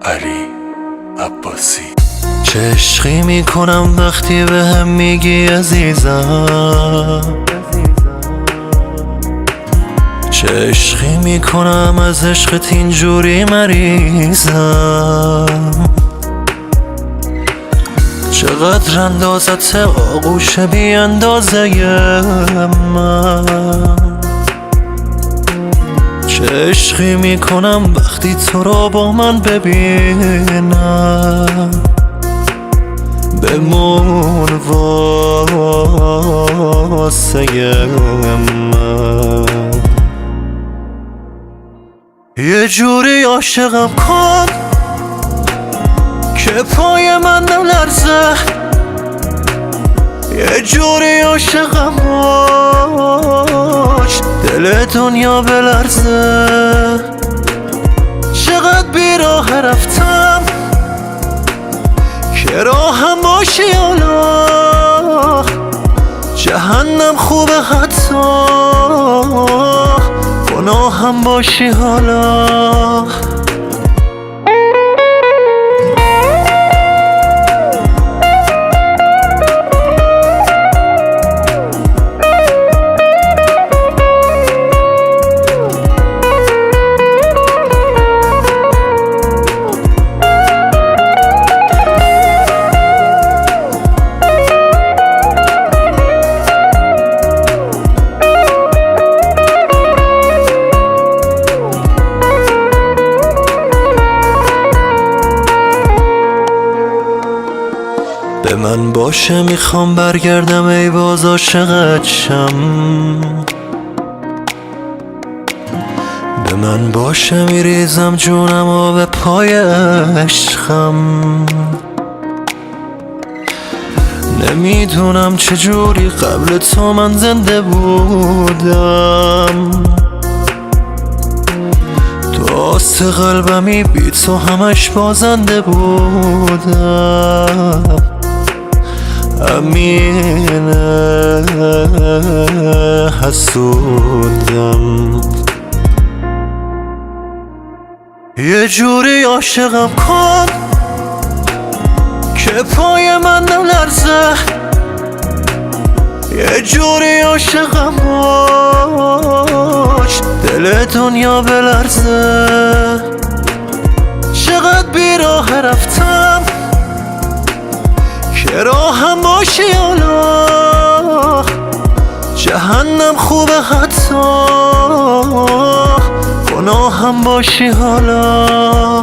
علی عباسی. چه عشقی میکنم وقتی به هم میگی عزیزم، چه عشقی میکنم از عشقت اینجوری مریضم. چقدر اندازت آغوش بی اندازه من، چه عشقی میکنم وقتی تو رو با من ببینم. بمون واسه من، یه جوری عاشقم کن که پای من نلرزه، یه جوری عاشقم باش دل دنیا بلرزه. چقدر بیراه رفتم که راهم باشی حالا، جهنم خوبه حتی گناهم باشی حالا. به من باشه میخوام برگردم ای باز عاشقت شم، به من باشه میریزم جونم و به پای عشقم. نمیدونم چجوری قبل تو من زنده بودم، تو آست قلبمی بی تو همش بازنده بودم. امینه حسودم، یه جوری عاشقم کن که پای من نلرزه، یه جوری عاشقم باش دل دنیا بلرزه. چقدر بیراه رفتم که راهم باشی حالا، جهنم خوبه حتی گناهم باشی حالا.